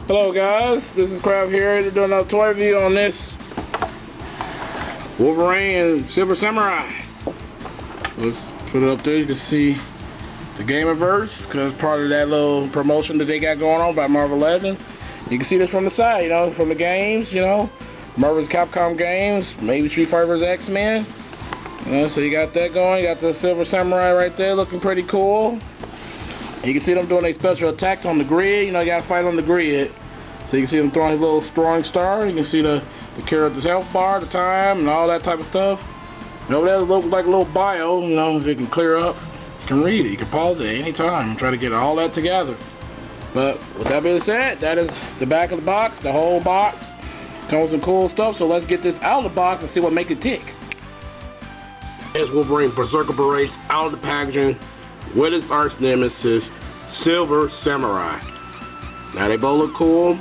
Hello guys, this is Crab here to do another toy review on this Wolverine and Silver Samurai. So let's put it up there. You can see the Gamerverse, because part of that little promotion that they got going on by Marvel Legends. You can see this from the side, you know, from the games, you know, Marvel's Capcom games, maybe Street Fighter vs. X-Men. You know, so you got that going. You got the Silver Samurai right there looking pretty cool. You can see them doing a special attacks on the grid. You know, you gotta fight on the grid. So you can see them throwing a little throwing star. You can see the character's health bar, the time, and all that type of stuff. And over there looks like a little bio. You know, if it can clear up, you can read it. You can pause it at any time and try to get all that together. But with that being said, that is the back of the box, the whole box. Comes with some cool stuff. So let's get this out of the box and see what makes it tick. Here's Wolverine Berserker Berets out of the packaging with his arch nemesis, Silver Samurai. Now they both look cool.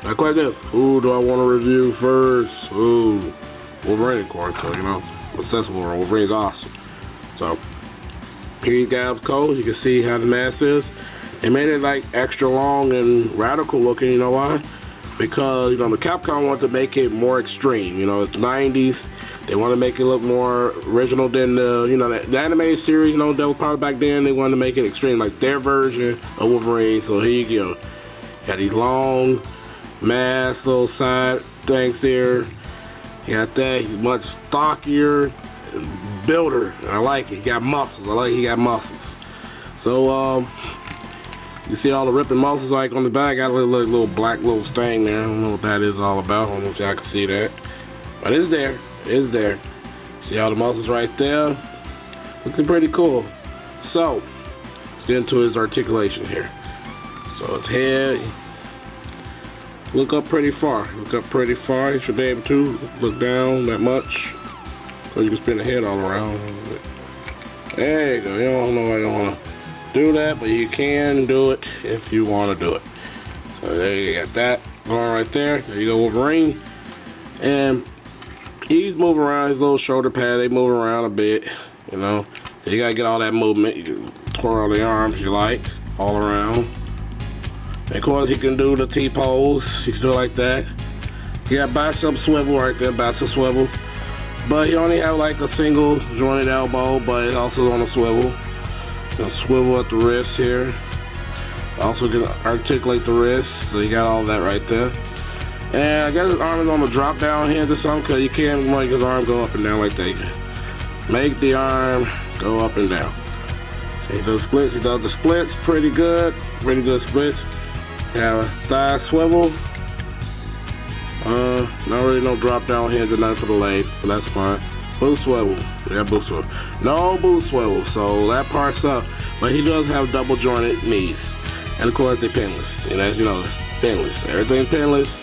Now quite this, who do I want to review first? Ooh, Wolverine, of course, so you know, accessible. Wolverine's awesome. So here you got cool. You can see how the mask is. They made it like extra long and radical looking. You know why? Because, you know, the Capcom wanted to make it more extreme. You know, it's the 90s. They want to make it look more original than the, you know, the animated series. You know, that was probably back then. They wanted to make it extreme, like their version of Wolverine. So here you go. Got these long mask, little side things there. You got that. He's much stockier, builder. I like it. He got muscles. I like he got muscles. So, you see all the ripping muscles like on the back. Got a little black little stain there. I don't know what that is all about. I don't know if y'all can see that. But it's there. It's there. See all the muscles right there? Looking pretty cool. So, let's get into his articulation here. So his head, look up pretty far. Look up pretty far. You should be able to look down that much, so you can spin the head all around. There you go. You don't know why you don't want to do that, but you can do it if you want to do it. So there you got that going right there. There you go, Wolverine. And he's moving around. His little shoulder pad, they move around a bit. You know, so you gotta get all that movement. You can twirl the arms if you like, all around. And of course, he can do the T-pose. He can do it like that. He got bicep swivel right there, bicep swivel. But he only have like a single jointed elbow, but it's also on a swivel. Gonna swivel at the wrist here. Also gonna articulate the wrist, so you got all that right there. And I guess his arm is on the drop down here to some, because you can't make his arm go up and down like that. You can make the arm go up and down. So he does splits. He does the splits pretty good splits. Have a thigh swivel. Not really no drop down hinge or nothing for the legs, but that's fine. Boot swivel. We got boot swivel. No boot swivel, so that part's up. But he does have double jointed knees. And of course they're pinless. And as you know, pinless. Everything's pinless,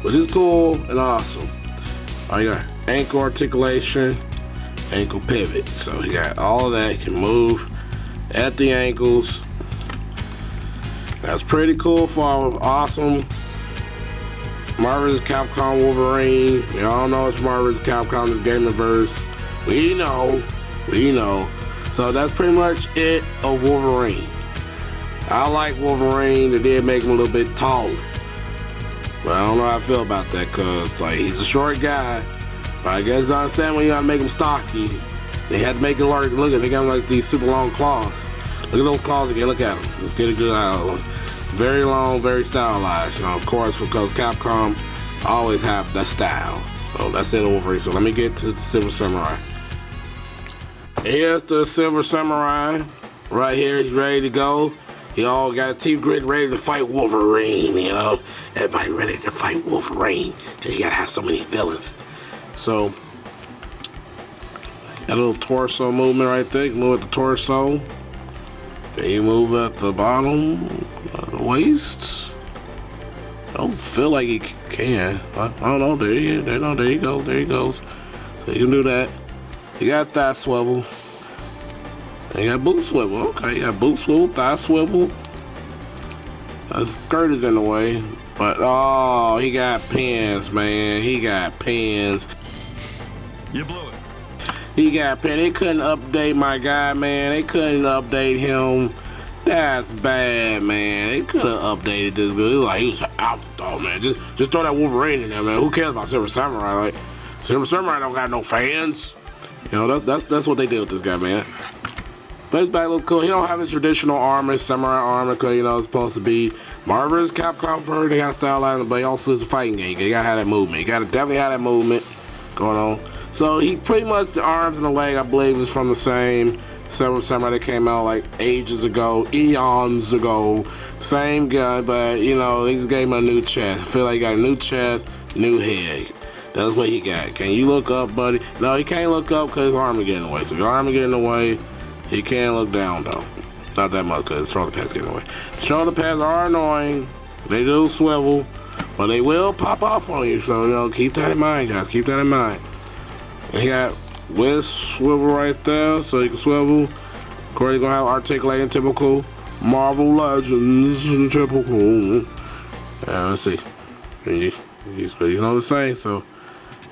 which is cool and awesome. You got ankle articulation, ankle pivot. So you got all of that. You can move at the ankles. That's pretty cool for awesome Marvel's Capcom Wolverine. We all know it's Marvel's Capcom, it's Gamerverse. We know. So that's pretty much it of Wolverine. I like Wolverine. They did make him a little bit taller. But I don't know how I feel about that, because like he's a short guy. But I guess I understand when you gotta make him stocky. They had to make it large. Look at they got like these super long claws. Look at those claws again, look at them. Let's get a good eye on them. Very long, very stylized, you know, of course, because Capcom always have that style. So that's it over. So let me get to the Silver Samurai. Here's the Silver Samurai. Right here, he's ready to go. He all got a teeth grit ready to fight Wolverine, you know. Everybody ready to fight Wolverine, because you gotta have so many villains. So, got a little torso movement right there. You can move at the torso. Then you move at the bottom of the waist. I don't feel like he can. I don't know. There you go. There he goes. So you can do that. You got thigh swivel. And you got boot swivel. Okay, you got boot swivel, thigh swivel. His skirt is in the way. But, oh, he got pins, man. He got pins. You blew it. He got pins. They couldn't update my guy, man. They couldn't update him That's bad, man. They could have updated this good. Like, he was an afterthought, man. Just throw that Wolverine in there, man. Who cares about Silver Samurai? Like, Silver Samurai don't got no fans. You know, that's what they did with this guy, man. But his back look cool. He don't have his traditional armor, samurai armor, because, you know, it's supposed to be Marvel's Capcom for they got style out, but also it's a fighting game. You gotta have that movement. You gotta definitely have that movement going on. So he pretty much, the arms and the leg, I believe, is from the same Silver Samurai that came out like ages ago, eons ago. Same guy, but, you know, he just gave him a new chest. I feel like he got a new chest, new head. That's what he got. Can you look up, buddy? No, he can't look up because his armor getting in the way. So if your armor getting in the way, he can't look down, though. Not that much because his shoulder pads getting in the way. Shoulder pads are annoying. They do swivel, but they will pop off on you. So, you know, keep that in mind, guys. Keep that in mind. And he got with swivel right there, so you can swivel. Of course, you're going to have articulating typical Marvel Legends. Typical. Let's see. He's know the same, so.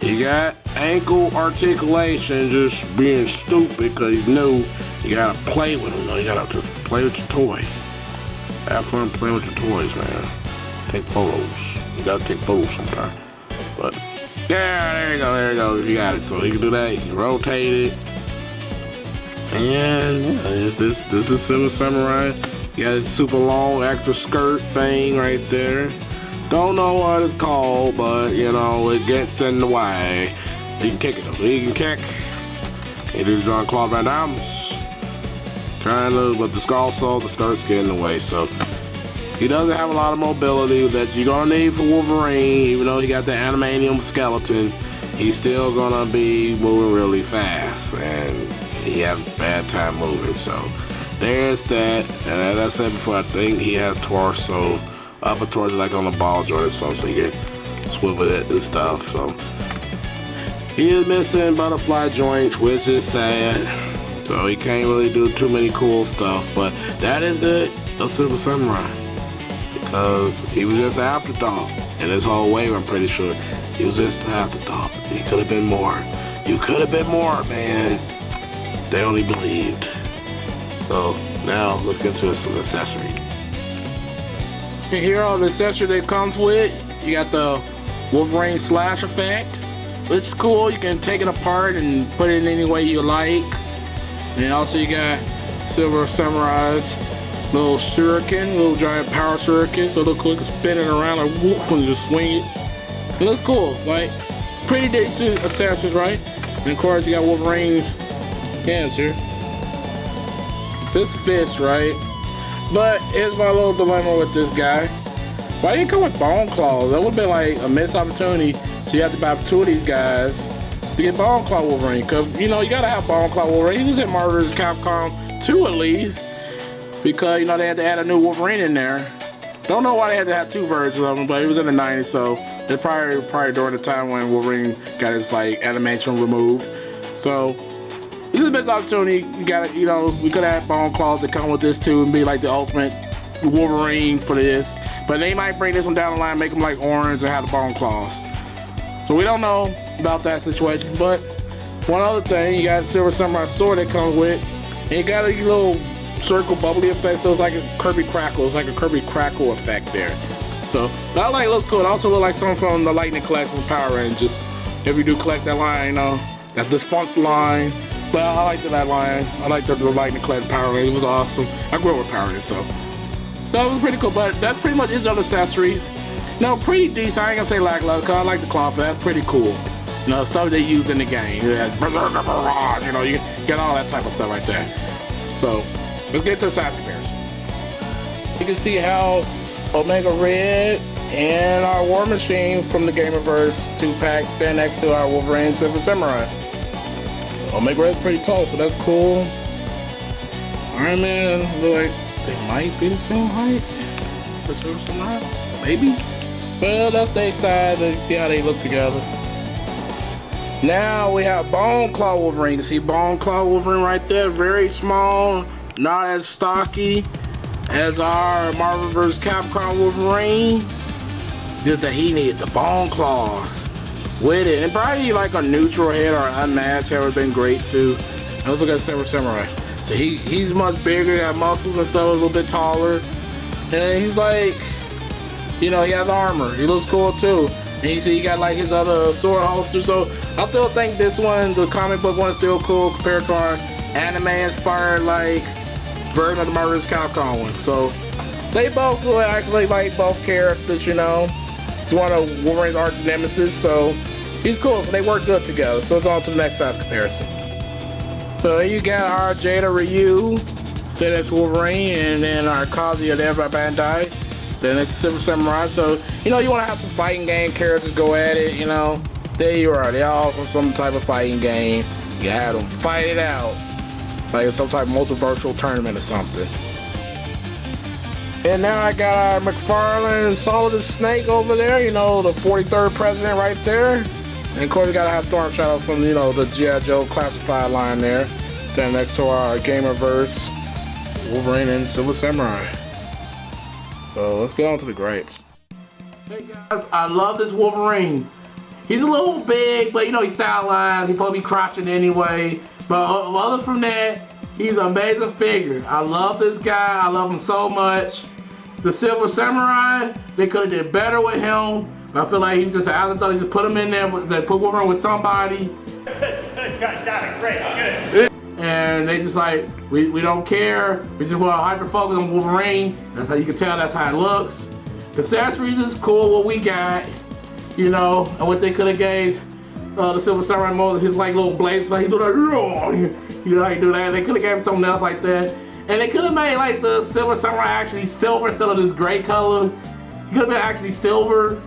He got ankle articulation, just being stupid because he's new. You gotta play with him, though. You gotta just play with your toy. Have fun playing with your toys, man. Take photos. You gotta take photos sometime. But, yeah, there you go. You got it. So he can do that. He can rotate it. And, yeah, this is Silver Samurai. You got a super long extra skirt thing right there. Don't know what it's called, but, you know, it gets in the way. You can kick it, though. You can kick. You do John Claude Van Damme's. Kind of, but the skirt's getting in the way, so. He doesn't have a lot of mobility that you're gonna need for Wolverine, even though he got the animanium skeleton. He's still gonna be moving really fast, and he has a bad time moving, so. There's that, and as I said before, I think he has torso. Upper torso like on the ball joint or something, so you can swivel it and stuff. So he is missing butterfly joints, which is sad. So he can't really do too many cool stuff. But that is it, the Silver Samurai, because he was just an afterthought. And this whole wave, I'm pretty sure, he was just an afterthought. He could have been more. You could have been more, man. They only believed. So now let's get to some accessories. Here are the accessories that comes with. You got the Wolverine slash effect, which is cool. You can take it apart and put it in any way you like. And also you got Silver Samurai's little shuriken, little giant power shuriken. So look cool, you can spin it around like whoop and just swing it. It looks cool, like pretty decent accessories, right? And of course you got Wolverine's hands here. This fits, right? But here's my little dilemma with this guy. Why didn't it come with bone claws? That would have been like a missed opportunity. So you have to buy two of these guys to get bone claw Wolverine. Cause you know you gotta have bone claw Wolverine. He was in Marvel's Capcom 2 at least. Because you know they had to add a new Wolverine in there. Don't know why they had to have two versions of him, but it was in the 90s, so it's probably during the time when Wolverine got his like animation removed. So this is a missed opportunity. You gotta, you know, we could have bone claws to come with this too and be like the ultimate Wolverine for this. But they might bring this one down the line, make them like orange and have the bone claws. So we don't know about that situation. But one other thing, you got Silver Samurai sword that comes with. And you got a little circle bubbly effect, so it's like a Kirby Crackle. It's like a Kirby Crackle effect there. So, but I like it, looks cool. It also looks like something from the Lightning Collection from Power Rangers. If you do collect that line, you know, that defunct line. But I like that line. I like the Lightning Collection Power Rangers. It was awesome. I grew up with Power Rangers, so it was pretty cool. But that's pretty much his other accessories. No, pretty decent. I ain't gonna say lackluster, cause I like the cloth, but that's pretty cool. You know, stuff they used in the game. You know, you get all that type of stuff right there. So let's get to the size comparison. You can see how Omega Red and our War Machine from the Gamerverse 2-pack stand next to our Wolverine Silver Samurai. Omega Red's pretty tall, so that's cool. Iron Man look like they might be the same height for Silver Samurai, maybe. Well, that's their side. You see how they look together. Now we have Bone Claw Wolverine. You can see Bone Claw Wolverine right there, very small, not as stocky as our Marvel vs. Capcom Wolverine. Just that he needs the bone claws with it. And probably like a neutral head or an unmasked head would have been great too. Let's look at Silver Samurai. So he's much bigger, got muscles and stuff, a little bit taller. And he's like, you know, he has armor. He looks cool too. And you see he got like his other sword holster. So I still think this one, the comic book one, is still cool compared to our anime inspired like version of the Marvel's Capcom one. So they both good. I actually like both characters, you know. It's one of Wolverine's arch nemesis, so he's cool. So they work good together. So it's on to the next size comparison. So here you got our Jada Ryu, then it's Wolverine, and then our Kazuya there by Bandai. Then it's Silver Samurai. So, you know, you want to have some fighting game characters go at it, you know. There you are. They all from some type of fighting game. You had them fight it out. Like some type of multiversal tournament or something. And now I got our McFarlane Solid Snake over there, you know, the 43rd president right there. And of course we gotta have Storm Shadow from, you know, the G.I. Joe classified line there. Then next to our Gamerverse, Wolverine and Silver Samurai. So let's get on to the grapes. Hey guys, I love this Wolverine. He's a little big, but you know he's stylized. He's supposed to be crouching anyway. But other from that, he's an amazing figure. I love this guy. I love him so much. The Silver Samurai, they could have did better with him. I feel like he's just an afterthought. He just put him in there, they put Wolverine with somebody. Got it, great, good. And they just like, we don't care. We just want to hyper focus on Wolverine. That's how you can tell that's how it looks. The accessories is cool, what we got, you know, and what they could have gave the Silver Samurai more his like little blades, like he do that, you know how you do that. They could have gave him something else like that. And they could have made like the Silver Samurai actually silver instead of this gray color. He could have been actually silver.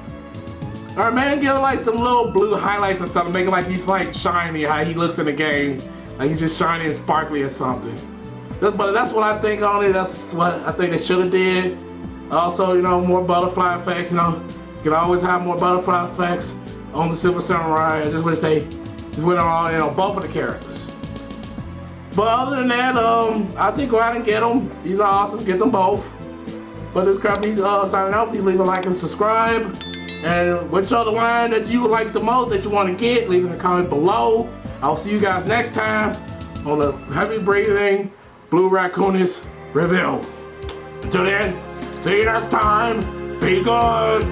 Or maybe give him like some little blue highlights or something, make it like he's like shiny, how he looks in the game. Like he's just shiny and sparkly or something. But that's what I think on it. That's what I think they should have did. Also, you know, more butterfly effects, you know. You can always have more butterfly effects on the Silver Samurai. I just wish they just went on, you know, both of the characters. But other than that, I say go out and get them. These are awesome, get them both. But this company's signing out. Please leave a like and subscribe. And which other line that you would like the most that you want to get, leave in the comment below. I'll see you guys next time on the heavy breathing Blue Raccoonus review. Until then, see you next time. Be good.